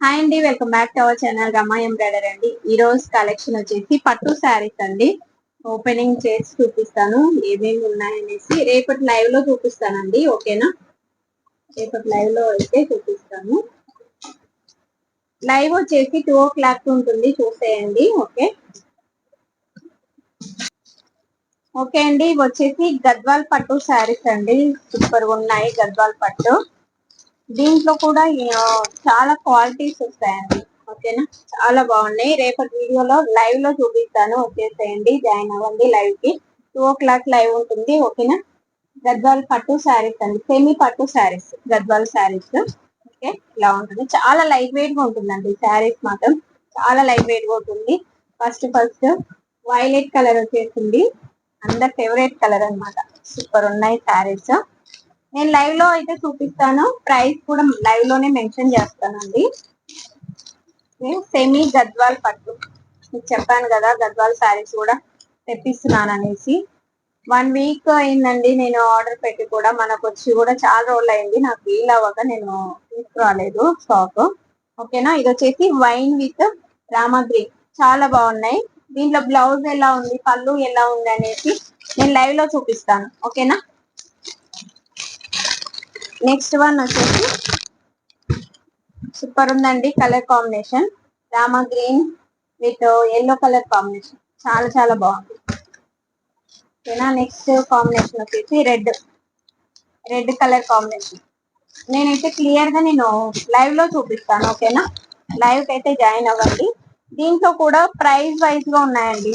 Hi అండి, welcome back to our channel Rama embroidery అండి. ఈ రోజు కలెక్షన్ వచ్చేసి పట్టు శారీస్ అండి. ఓపెనింగ్ చేసి చూపిస్తాను ఏమేమి ఉన్నాయనేసి. రేపటి లైవ్ లో చూపిస్తానండి, ఓకేనా? రేపటి లైవ్ లో అయితే చూపిస్తాను. లైవ్ వచ్చేసి 2 o'clock ఉంటుంది, చూసేయండి. ఓకే ఓకే అండి, ఇవి వచ్చేసి గద్వాల్ పట్టు శారీస్ అండి. సూపర్ ఉన్నాయి గద్వాల్ పట్టు. దీంట్లో కూడా చాలా క్వాలిటీస్ వస్తాయండి, ఓకేనా? చాలా బాగున్నాయి. రేపటి వీడియోలో లైవ్ లో చూపిస్తాను, వచ్చేసేయండి, జాయిన్ అవ్వండి లైవ్ కి. 2 o'clock లైవ్ ఉంటుంది, ఓకేనా? గద్వాల్ పట్టు శారీస్ అండి, సెమీ పట్టు శారీస్, గద్వాల్ శారీస్. ఓకే, ఇలా ఉంటుంది. చాలా లైట్ వెయిట్ గా ఉంటుందండి శారీస్ మాత్రం. చాలా లైట్ వెయిట్ గా ఉంటుంది. ఫస్ట్ వైలెట్ కలర్ వచ్చేసింది, అందరి ఫేవరెట్ కలర్ అన్నమాట. సూపర్ ఉన్నాయి శారీస్. నేను లైవ్ లో అయితే చూపిస్తాను, ప్రైస్ కూడా లైవ్ లోనే మెన్షన్ చేస్తానండి. సెమీ గద్వాల్ పట్టు మీకు చెప్పాను కదా, గద్వాల్ శారీస్ కూడా తెప్పిస్తున్నాను అనేసి. 1 week అయిందండి నేను ఆర్డర్ పెట్టి కూడా. మనకు వచ్చి కూడా చాలా రోజులు అయింది, నాకు వీల్ అవ్వక నేను తీసుకురాలేదు స్టాక్. ఓకేనా? ఇది వచ్చేసి వైన్ విత్ రామా గ్రీన్, చాలా బాగున్నాయి. దీంట్లో బ్లౌజ్ ఎలా ఉంది, పళ్ళు ఎలా ఉంది అనేసి నేను లైవ్ లో చూపిస్తాను, ఓకేనా? నెక్స్ట్ వన్ వచ్చేసి సూపర్ ఉందండి colour combination, Rama green with yellow colour combination, చాలా చాలా బాగుంది. ఓకేనా? నెక్స్ట్ కాంబినేషన్ వచ్చేసి రెడ్ కలర్ కాంబినేషన్. నేనైతే క్లియర్ గా నేను లైవ్ లో చూపిస్తాను, ఓకేనా? లైవ్ కి అయితే జాయిన్ అవ్వండి. దీంట్లో కూడా ప్రైస్ వైజ్ గా ఉన్నాయండి.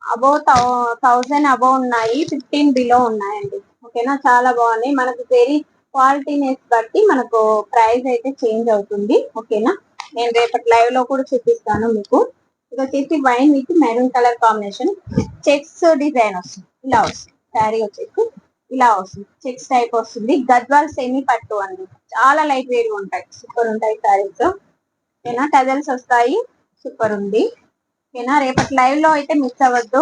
అబౌవ్ 1000 అబౌవ్ ఉన్నాయి, 15 బిలో ఉన్నాయండి, ఓకేనా? చాలా బాగున్నాయి. మనకు వెరీ క్వాలిటీనెస్ బట్టి మనకు ప్రైస్ అయితే చేంజ్ అవుతుంది, ఓకేనా? నేను రేపటి లైవ్ లో కూడా చూపిస్తాను మీకు. ఇది వచ్చేసి wine with maroon colour combination, checks design వస్తుంది. ఇలా వస్తుంది శారీ వచ్చేసి, ఇలా వస్తుంది, చెక్స్ టైప్ వస్తుంది. గద్వాల్ సెమీ పట్టు అండి, చాలా లైట్ వెయిట్ గా ఉంటాయి, సూపర్ ఉంటాయి శారీస్, ఓకేనా? టజల్స్ వస్తాయి, సూపర్ ఉంది, ఓకేనా? రేపటి లైవ్ లో అయితే మిస్ అవ్వద్దు,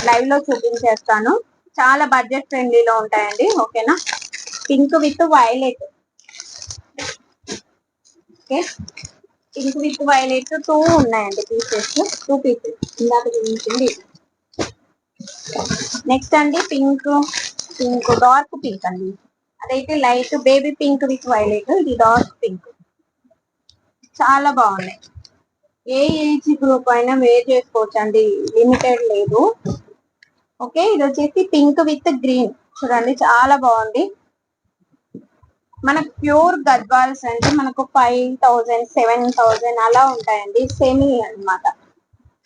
లైవ్ లో చూపించేస్తాను. చాలా బడ్జెట్ ఫ్రెండ్లీలో ఉంటాయండి, ఓకేనా? Pink with violet, okay, pink with violet 2 ఉన్నాయండి పీసెస్, 2 పీసెస్ ఇందాక చూపించింది. నెక్స్ట్ అండి పింక్ డార్క్ పింక్ అండి, అదైతే light baby pink with violet, ఇది డార్క్ పింక్, చాలా బాగున్నాయి. ఏ ఏజ్ గ్రూప్ అయినా వేర్ చేసుకోవచ్చు అండి, లిమిటెడ్ లేదు. ఓకే, ఇది వచ్చేసి పింక్ విత్ గ్రీన్, చూడండి చాలా బాగుంది. మనకు ప్యూర్ గద్వాల్స్ అంటే మనకు 5000 7000 అలా ఉంటాయండి, సెమీ అన్నమాట,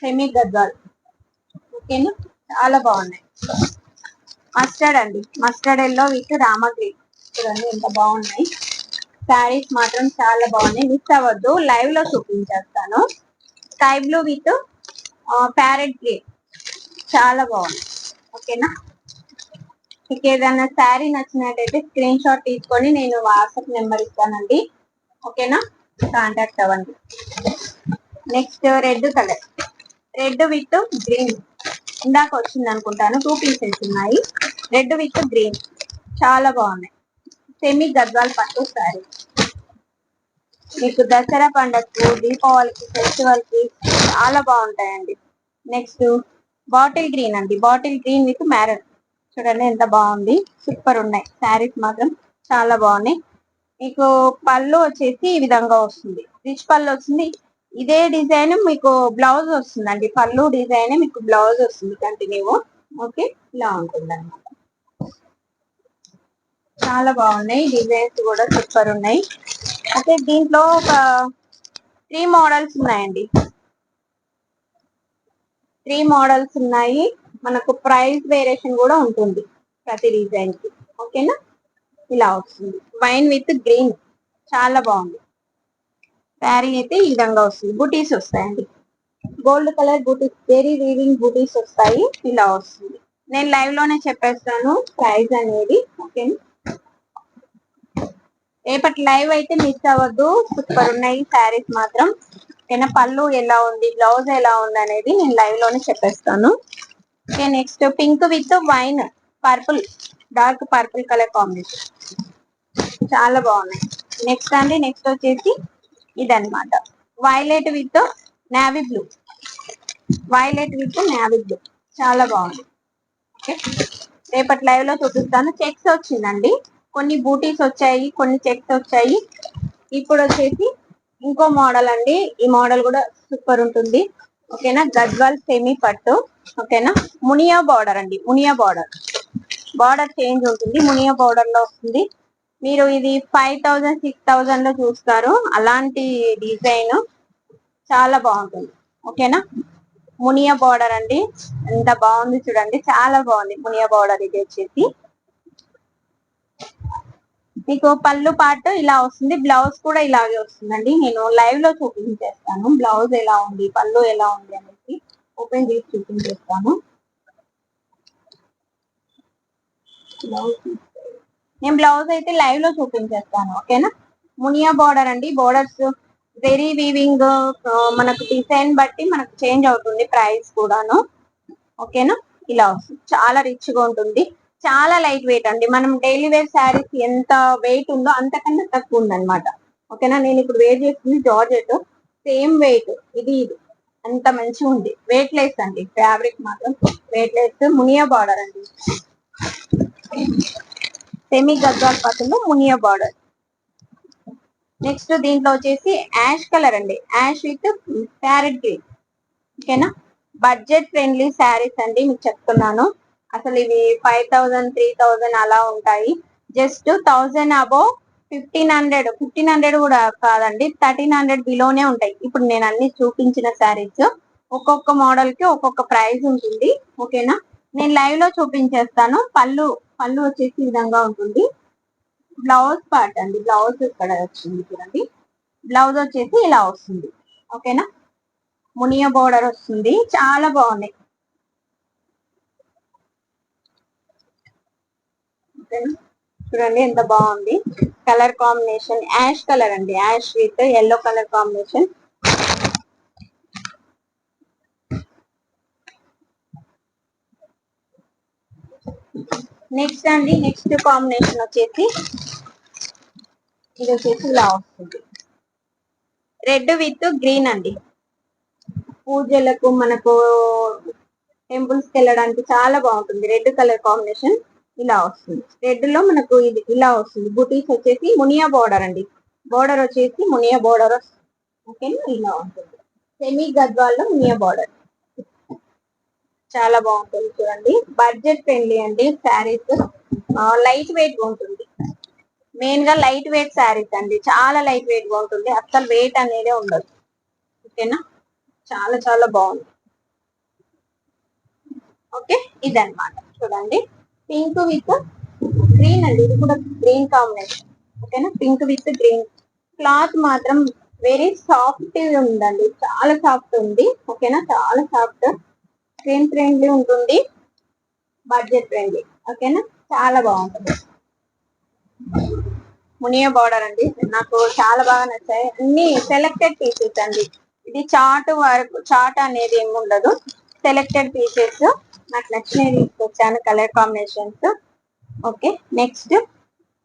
సెమీ గద్వాల్, ఓకేనా? చాలా బాగున్నాయి. మస్టర్డ్ అండి, mustard yellow with Rama green, చూడండి ఎంత బాగున్నాయి. శారీస్ మాత్రం చాలా బాగున్నాయి, మిస్ అవ్వద్దు, లైవ్ లో చూపించేస్తాను. Sky blue with parrot green, చాలా బాగుంది, ఓకేనా? మీకు ఏదైనా శారీ నచ్చినట్టయితే స్క్రీన్ షాట్ తీసుకొని నేను వాట్సాప్ నెంబర్ ఇస్తానండి, ఓకేనా? కాంటాక్ట్ అవ్వండి. Next red colour, red with green, ఇందాక వచ్చింది అనుకుంటాను, 2 పీసెస్ ఉన్నాయి, రెడ్ విత్ గ్రీన్, చాలా బాగున్నాయి. సెమీ గద్వాల్ పట్టు శారీ, మీకు దసరా పండగకు, దీపావళికి, ఫెస్టివల్ కి చాలా బాగుంటాయండి. నెక్స్ట్ బాటిల్ గ్రీన్ అండి, బాటిల్ గ్రీన్ విత్ మ్యారూన్, చూడండి ఎంత బాగుంది, సూపర్ ఉన్నాయి శారీస్ మాత్రం, చాలా బాగున్నాయి. మీకు పళ్ళు వచ్చేసి ఈ విధంగా వస్తుంది, రిచ్ పళ్ళు వస్తుంది. ఇదే డిజైన్ మీకు బ్లౌజ్ వస్తుందండి, పళ్ళు డిజైన్ మీకు బ్లౌజ్ వస్తుంది కంటిన్యూ, ఓకే? ఇలా ఉంటుంది అన్నమాట. చాలా బాగున్నాయి, డిజైన్స్ కూడా సూపర్ ఉన్నాయి. అయితే దీంట్లో ఒక 3 మోడల్స్ ఉన్నాయండి, 3 మోడల్స్ ఉన్నాయి. మనకు ప్రైస్ వేరియేషన్ కూడా ఉంటుంది ప్రతి డిజైన్ కి, ఓకేనా? ఇలా వస్తుంది వైన్ విత్ గ్రీన్, చాలా బాగుంది. శారీ అయితే ఈ విధంగా వస్తుంది, బుటీస్ వస్తాయండి, గోల్డ్ కలర్ బుటీస్, వెరీ వీవింగ్ బుటీస్ వస్తాయి, ఇలా వస్తుంది. నేను లైవ్ లోనే చెప్పేస్తాను ప్రైస్ అనేది, ఓకేనా? రేపటి లైవ్ అయితే మిస్ అవ్వద్దు, సూపర్ ఉన్నాయి శారీస్ మాత్రం, ఓకేనా? పళ్ళు ఎలా ఉంది, బ్లౌజ్ ఎలా ఉంది అనేది నేను లైవ్ లోనే చెప్పేస్తాను. Okay, next pink with wine purple, dark purple colour combination, చాలా బాగున్నాయి. నెక్స్ట్ అండి, నెక్స్ట్ వచ్చేసి ఇదన్నమాట, violet with navy blue. Violet with navy blue చాలా బాగుంది. ఓకే, రేపటి లైవ్ లో చూపిస్తాను. చెక్స్ వచ్చిందండి, కొన్ని బూటీస్ వచ్చాయి, కొన్ని చెక్స్ వచ్చాయి. ఇప్పుడు వచ్చేసి ఇంకో మోడల్ అండి, ఈ మోడల్ కూడా సూపర్ ఉంటుంది. ఓకేనా, గద్వాల్ సెమీ పట్టు. ఓకేనా, మునియా బార్డర్ అండి, మునియా బార్డర్. బార్డర్ చేంజ్ ఉంటుంది, మునియా బార్డర్ లో వస్తుంది. మీరు ఇది 5000 6000 లో చూస్తారు. అలాంటి డిజైన్ చాలా బాగుంటుంది. ఓకేనా, మునియా బార్డర్ అండి, ఎంత బాగుంది చూడండి, చాలా బాగుంది మునియా బార్డర్. ఇది వచ్చేసి మీకు పళ్ళు పాటు ఇలా వస్తుంది, బ్లౌజ్ కూడా ఇలాగే వస్తుందండి. నేను లైవ్ లో చూపించేస్తాను బ్లౌజ్ ఎలా ఉంది, పళ్ళు ఎలా ఉంది అనేసి ఓపెన్ చేసి చూపించేస్తాను. నేను బ్లౌజ్ అయితే లైవ్ లో చూపించేస్తాను. ఓకేనా, మునియా బార్డర్ అండి, బోర్డర్స్ వెరీ వీవింగ్, మనకు డిజైన్ బట్టి మనకు చేంజ్ అవుతుంది ప్రైస్ కూడాను. ఓకేనా, ఇలా వస్తుంది, చాలా రిచ్ గా ఉంటుంది, చాలా లైట్ వెయిట్ అండి. మనం డైలీ వేర్ శారీస్ ఎంత వెయిట్ ఉందో అంతకన్నా తక్కువ ఉందన్నమాట. ఓకేనా, నేను ఇప్పుడు వేర్ చేస్తుంది జార్జెట్, సేమ్ వెయిట్ ఇది అంత మంచిగా ఉంది. వెయిట్ లెస్ అండి, ఫ్యాబ్రిక్ మాత్రం వెయిట్ లెస్. మునియా బార్డర్ అండి, సెమీ గద్వాల్ పట్టులో మునియా బార్డర్. నెక్స్ట్ దీంట్లో వచ్చేసి యాష్ కలర్ అండి, యాష్ విత్ ప్యారెట్ గ్రీన్. ఓకేనా, బడ్జెట్ ఫ్రెండ్లీ శారీస్ అండి, మీకు చెప్తున్నాను. అసలు ఇవి 5000 3000 అలా ఉంటాయి. జస్ట్ 1000 అబోవ్ 1500 కూడా కాదండి, 1300 బిలోనే ఉంటాయి. ఇప్పుడు నేను అన్ని చూపించిన శారీస్ ఒక్కొక్క మోడల్ కి ఒక్కొక్క ప్రైస్ ఉంటుంది. ఓకేనా, నేను లైవ్ లో చూపించేస్తాను. పళ్ళు వచ్చేసి ఈ విధంగా ఉంటుంది. బ్లౌజ్ పార్ట్ అండి, బ్లౌజ్ ఇక్కడ వచ్చింది చూడండి, బ్లౌజ్ వచ్చేసి ఇలా వస్తుంది. ఓకేనా, మునియా బోర్డర్ వస్తుంది, చాలా బాగున్నాయి. ఓకేనా, చూడండి ఎంత బాగుంది. కలర్ కాంబినేషన్ యాష్ కలర్ అండి, ash with yellow colour combination. Next అండి, నెక్స్ట్ కాంబినేషన్ వచ్చేసి ఇది వచ్చేసి ఇలా వస్తుంది, రెడ్ విత్ గ్రీన్ అండి. పూజలకు మనకు టెంపుల్స్ కి వెళ్ళడానికి చాలా బాగుంటుంది. రెడ్ కలర్ కాంబినేషన్ ఇలా వస్తుంది. రెడ్ లో మనకు ఇది ఇలా వస్తుంది. బుటీస్ వచ్చేసి మునియా బోర్డర్ అండి, బోర్డర్ వచ్చేసి మునియా బోర్డర్ వస్తుంది. ఓకేనా, ఇలా ఉంటుంది. సెమీ గద్వాల్లో మునియా బోర్డర్ చాలా బాగుంటుంది చూడండి. బడ్జెట్ ఫ్రెండ్లీ అండి శారీస్, లైట్ వెయిట్ గా ఉంటుంది. మెయిన్ గా లైట్ వెయిట్ శారీస్ అండి, చాలా లైట్ వెయిట్ గా ఉంటుంది, అస్సలు వెయిట్ అనేది ఉండదు. ఓకేనా, చాలా చాలా బాగుంది. ఓకే, ఇదన్నమాట చూడండి, పింక్ విత్ గ్రీన్ అండి, ఇది కూడా గ్రీన్ కాంబినేషన్. ఓకేనా, పింక్ విత్ గ్రీన్. క్లాత్ మాత్రం వెరీ సాఫ్ట్ ఉందండి, చాలా సాఫ్ట్ ఉంది. ఓకేనా, చాలా సాఫ్ట్, స్క్రీన్ ఫ్రెండ్లీ ఉంటుంది, బడ్జెట్ ఫ్రెండ్లీ. ఓకేనా, చాలా బాగుంటుంది. మునియా బార్డర్ అండి, నాకు చాలా బాగా నచ్చాయి. అన్ని సెలెక్టెడ్ పీసెస్ అండి, ఇది చార్ట్ వరకు చార్ట్ అనేది ఏమి ఉండదు, సెలెక్టెడ్ పీసెస్ నాకు నచ్చినవి తీసుకొచ్చాను, కలర్ కాంబినేషన్స్. ఓకే, నెక్స్ట్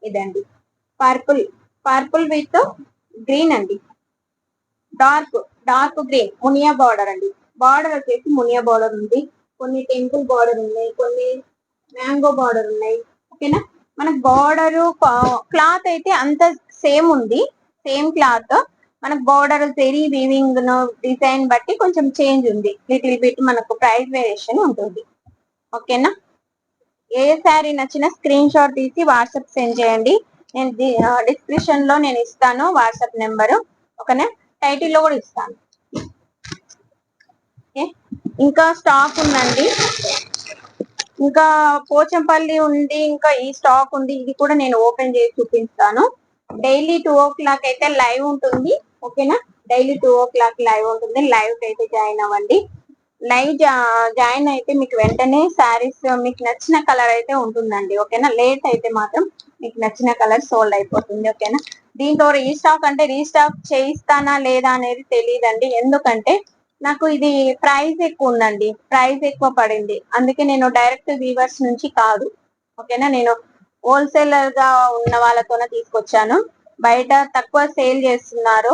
ఇదండి, పర్పుల్ విత్ గ్రీన్ అండి, డార్క్ గ్రీన్ మునియా బార్డర్ అండి. బార్డర్ వచ్చేసి మునియా బార్డర్ ఉంది, కొన్ని టెంపుల్ బార్డర్ ఉన్నాయి, కొన్ని మ్యాంగో బార్డర్ ఉన్నాయి. ఓకేనా, మనకు బార్డర్ క్లాత్ అయితే అంత సేమ్ ఉంది, సేమ్ క్లాత్. మనకు బార్డర్ జెరీ వీవింగ్ డిజైన్ బట్టి కొంచెం చేంజ్ ఉంది, లిటిల్ బిట్ మనకు ప్రైస్ వేరియేషన్ ఉంటుంది. ఓకేనా, ఏ శారీ నచ్చినా స్క్రీన్ షాట్ తీసి వాట్సాప్ సెండ్ చేయండి. నేను డిస్క్రిప్షన్ లో నేను ఇస్తాను వాట్సాప్ నెంబరు. ఓకేనా, టైటిల్ లో కూడా ఇస్తాను. ఓకే, ఇంకా స్టాక్ ఉందండి, ఇంకా పోచంపల్లి ఉంది, ఇంకా ఈ స్టాక్ ఉంది, ఇది కూడా నేను ఓపెన్ చేసి చూపిస్తాను. డైలీ 2 o'clock అయితే లైవ్ ఉంటుంది. ఓకేనా, డైలీ 2 o'clock లైవ్ ఉంటుంది, లైవ్ కి అయితే జాయిన్ అవ్వండి. లైవ్ జాయిన్ అయితే మీకు వెంటనే శారీస్ మీకు నచ్చిన కలర్ అయితే ఉంటుందండి. ఓకేనా, లేట్ అయితే మాత్రం మీకు నచ్చిన కలర్ సోల్డ్ అయిపోతుంది. ఓకేనా, దీంతో రీస్టాక్ అంటే రీస్టాక్ చేయిస్తానా లేదా అనేది తెలియదండి, ఎందుకంటే నాకు ఇది ప్రైస్ ఎక్కువ ఉందండి, ప్రైస్ ఎక్కువ పడింది, అందుకే నేను డైరెక్ట్ వీవర్స్ నుంచి కాదు. ఓకేనా, నేను హోల్సేలర్ గా ఉన్న వాళ్ళతోనే తీసుకొచ్చాను. బయట తక్కువ సేల్ చేస్తున్నారు,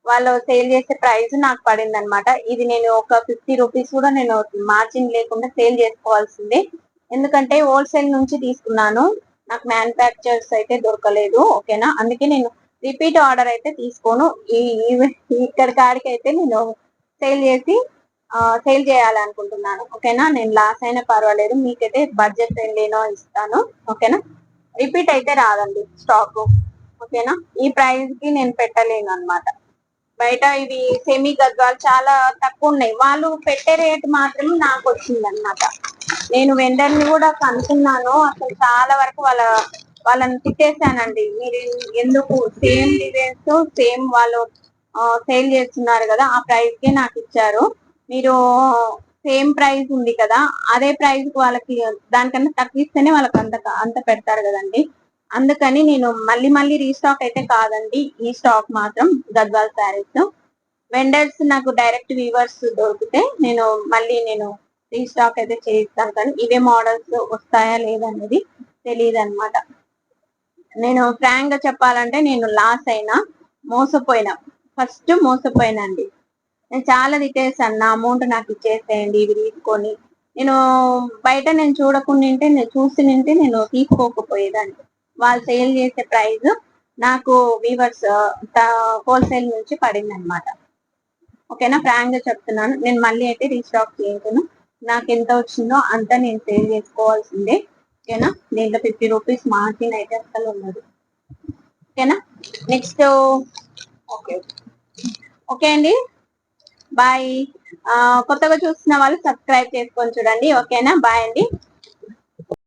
వాళ్ళు సేల్ చేసే ప్రైస్ నాకు పడింది అనమాట. ఇది నేను ఒక 50 రూపీస్ కూడా నేను మార్జిన్ లేకుండా సేల్ చేసుకోవాల్సిందే, ఎందుకంటే హోల్సేల్ నుంచి తీసుకున్నాను, నాకు మ్యానుఫ్యాక్చర్స్ అయితే దొరకలేదు. ఓకేనా, అందుకే నేను రిపీట్ ఆర్డర్ అయితే తీసుకోను. ఇక్కడ కాడికి అయితే నేను సేల్ చేసి సేల్ చేయాలనుకుంటున్నాను. ఓకేనా, నేను లాస్ అయినా పర్వాలేదు, మీకైతే బడ్జెట్ ఫ్రెండ్లీనో ఇస్తాను. ఓకేనా, రిపీట్ అయితే రాదండి స్టాక్. ఓకేనా, ఈ ప్రైస్ కి నేను పెట్టలేను అనమాట. బయట ఇవి సెమీ గద్వాలు చాలా తక్కువ ఉన్నాయి, వాళ్ళు పెట్టే రేట్ మాత్రం నాకు వచ్చింది అనమాట. నేను వెండర్ ని కూడా కనుక్కున్నాను, అసలు చాలా వరకు వాళ్ళని తిట్టేశానండి. మీరు ఎందుకు సేమ్ డిజైన్స్ సేమ్ వాళ్ళు సేల్ చేస్తున్నారు కదా, ఆ ప్రైస్ కే నాకు ఇచ్చారు, మీరు సేమ్ ప్రైస్ ఉంది కదా, అదే ప్రైస్ వాళ్ళకి దానికన్నా తక్కువ ఇస్తేనే వాళ్ళకి అంత పెడతారు కదండి. అందుకని నేను మళ్ళీ మళ్ళీ రీస్టాక్ అయితే కాదండి, ఈ స్టాక్ మాత్రం గద్వాల్ శారీస్. వెండర్స్ నాకు డైరెక్ట్ వీవర్స్ దొరికితే నేను రీస్టాక్ అయితే చేయిస్తాను, కానీ ఇవే మోడల్స్ వస్తాయా లేదనేది తెలియదు అనమాట. నేను ఫ్రాంక్ గా చెప్పాలంటే నేను లాస్ అయినా, మోసపోయినా, ఫస్ట్ మోసపోయినా అండి. నేను చాలా తిట్టేసాను, నా అమౌంట్ నాకు ఇచ్చేసేయండి ఇవి తీసుకొని. నేను బయట నేను చూడకుండా నేను చూసి నేను తీసుకోకపోయేదాన్ని. వాళ్ళు సేల్ చేసే ప్రైస్ నాకు వీవర్స్ హోల్సేల్ నుంచి పడింది అనమాట. ఓకేనా, ఫ్రాంక్ గా చెప్తున్నాను, నేను మళ్ళీ అయితే రీస్టాక్ చేయను, నాకు ఎంత వచ్చిందో అంతా నేను సేల్ చేసుకోవాల్సిందే. ఓకేనా, దీంట్లో 50 రూపీస్ మార్జిన్ అయితే అసలు ఉండదు. ఓకేనా, నెక్స్ట్. ఓకే ఓకే అండి, బాయ్. కొత్తగా చూస్తున్న వాళ్ళు సబ్స్క్రైబ్ చేసుకొని చూడండి. ఓకేనా, బాయ్ అండి.